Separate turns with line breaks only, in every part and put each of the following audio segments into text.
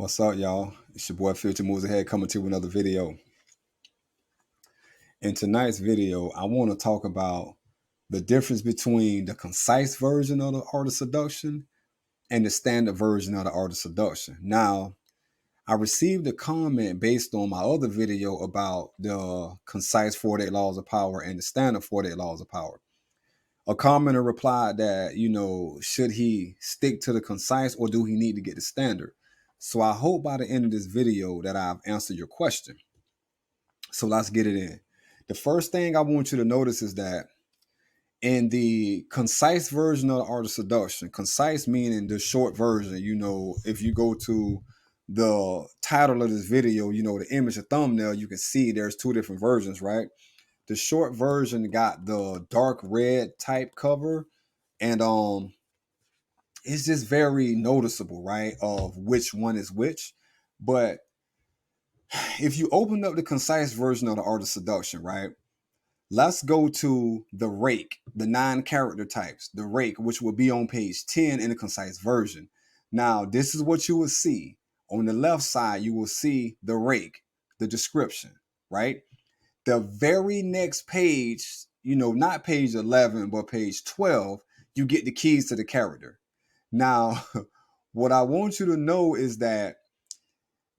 What's up, y'all? It's your boy Future Moves Ahead coming to another video. In tonight's video, I want to talk about the difference between the concise version of the art of seduction and the standard version of the art of seduction. Now, I received a comment based on my other video about the concise 48 laws of power and the standard 48 laws of power. A commenter replied that, should he stick to the concise or do he need to get the standard? So I hope by the end of this video that I've answered your question. So let's get it in. The first thing I want you to notice is that in the concise version of the art of seduction, concise meaning the short version, if you go to the title of this video, the image, the thumbnail, you can see there's two different versions, right? The short version got the dark red type cover, and it's just very noticeable, right, of which one is which. But if you open up the concise version of the art of seduction, right, let's go to the rake, the 9 character types, the rake, which will be on page 10 in the concise version. Now, this is what you will see. On the left side, you will see the rake, the description, right? The very next page, not page 11, but page 12, you get the keys to the character. Now, what I want you to know is that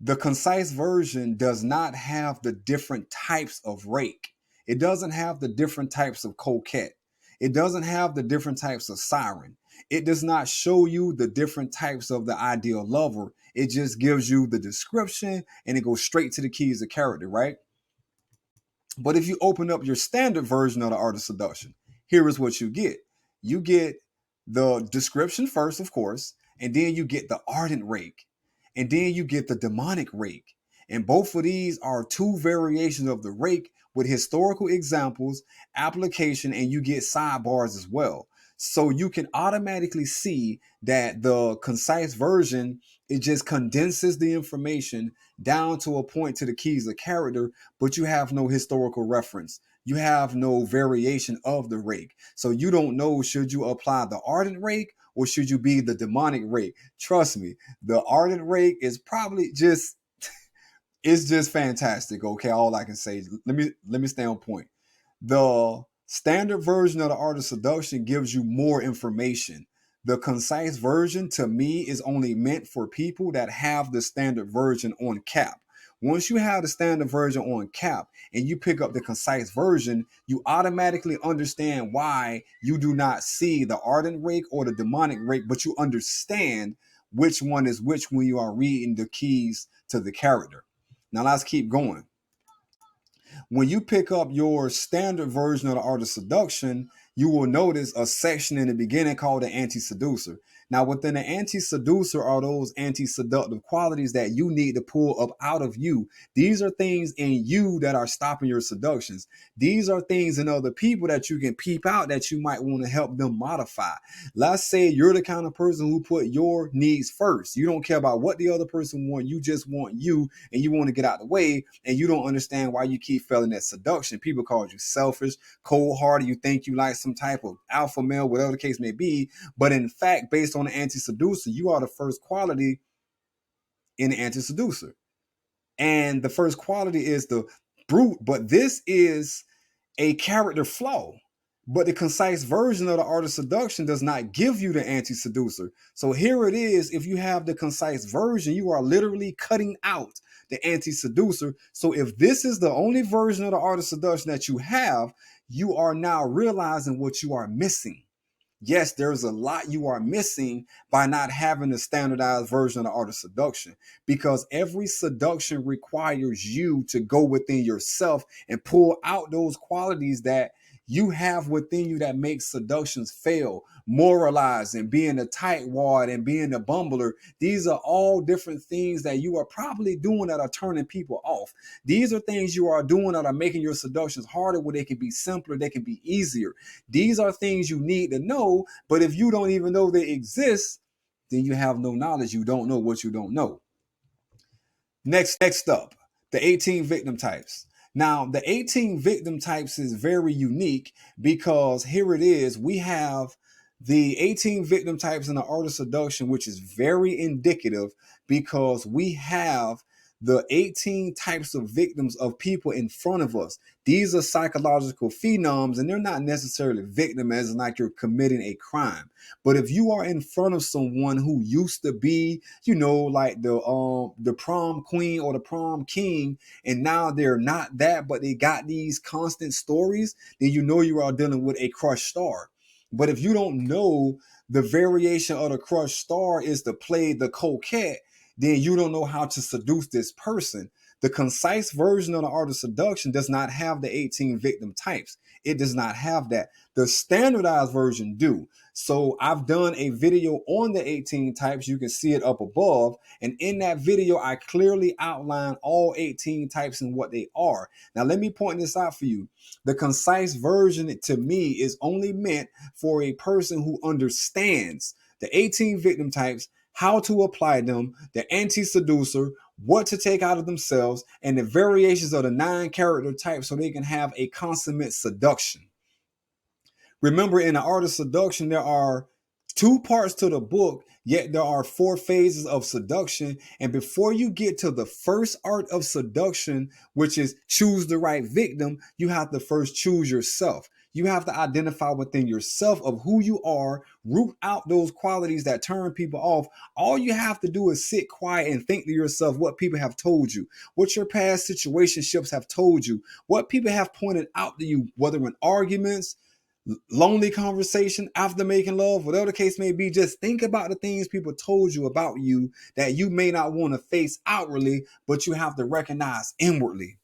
the concise version does not have the different types of rake. It doesn't have the different types of coquette. It doesn't have the different types of siren. It does not show you the different types of the ideal lover. It just gives you the description and it goes straight to the keys of character, right? But if you open up your standard version of the art of seduction, here is what you get. You get the description first, of course, and then you get the ardent rake, and then you get the demonic rake. And both of these are two variations of the rake with historical examples, application, and you get sidebars as well. So you can automatically see that the concise version, it just condenses the information down to a point to the keys of character, but you have no historical reference. You have no variation of the rake. So you don't know, should you apply the ardent rake or should you be the demonic rake? Trust me, the ardent rake is probably just, it's just fantastic. Okay, all I can say is let me stay on point. The standard version of the art of seduction gives you more information. The concise version, to me, is only meant for people that have the standard version on cap. Once you have the standard version on cap and you pick up the concise version, you automatically understand why you do not see the ardent rake or the demonic rake, but you understand which one is which when you are reading the keys to the character. Now let's keep going. When you pick up your standard version of the art of seduction, you will notice a section in the beginning called the anti-seducer. Now, within the anti-seducer are those anti-seductive qualities that you need to pull up out of you. These are things in you that are stopping your seductions. These are things in other people that you can peep out that you might want to help them modify. Let's say you're the kind of person who put your needs first. You don't care about what the other person wants. You just want you, and you want to get out of the way, and you don't understand why you keep failing at seduction. People call you selfish, cold-hearted. You think you like some type of alpha male, whatever the case may be. But in fact, based on the anti-seducer, you are the first quality in the anti-seducer. And the first quality is the brute, but this is a character flaw. But the concise version of the art of seduction does not give you the anti-seducer. So here it is. If you have the concise version, you are literally cutting out the anti-seducer. So if this is the only version of the art of seduction that you have, you are now realizing what you are missing. Yes, there's a lot you are missing by not having the standardized version of the art of seduction, because every seduction requires you to go within yourself and pull out those qualities that you have within you that makes seductions fail. Moralizing, being a tightwad, and being a bumbler. These are all different things that you are probably doing that are turning people off. These are things you are doing that are making your seductions harder, where they can be simpler, they can be easier. These are things you need to know, but if you don't even know they exist, then you have no knowledge. You don't know what you don't know. Next up, the 18 victim types. Now, the 18 victim types is very unique because here it is. We have The 18 victim types in the art of seduction, which is very indicative because we have the 18 types of victims of people in front of us. These are psychological phenoms, and they're not necessarily victim as in like you're committing a crime. But if you are in front of someone who used to be, like the prom queen or the prom king, and now they're not that, but they got these constant stories, then you are dealing with a crushed star. But if you don't know the variation of the crushed star is to play the coquette, then you don't know how to seduce this person. The concise version of the art of seduction does not have the 18 victim types. It does not have that. The standardized version do. So I've done a video on the 18 types. You can see it up above. And in that video, I clearly outline all 18 types and what they are. Now, let me point this out for you. The concise version to me is only meant for a person who understands the 18 victim types, how to apply them, the anti-seducer, what to take out of themselves, and the variations of the 9 character types so they can have a consummate seduction. Remember, in the art of seduction, there are 2 parts to the book, yet there are 4 phases of seduction. And before you get to the first art of seduction, which is choose the right victim, you have to first choose yourself. You have to identify within yourself of who you are, root out those qualities that turn people off. All you have to do is sit quiet and think to yourself what people have told you, what your past situationships have told you, what people have pointed out to you, whether in arguments, lonely conversation, after making love, whatever the case may be. Just think about the things people told you about you that you may not want to face outwardly, but you have to recognize inwardly.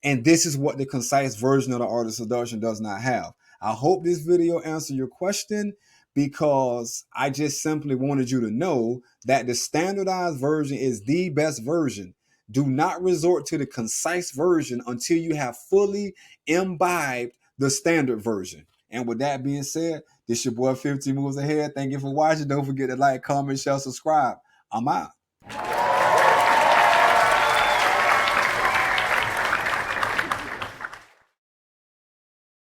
And this is what the concise version of the art of seduction does not have. I hope this video answered your question, because I just simply wanted you to know that the standardized version is the best version. Do not resort to the concise version until you have fully imbibed the standard version. And with that being said, this your boy 50 Moves Ahead. Thank you for watching. Don't forget to like, comment, share, subscribe. I'm out.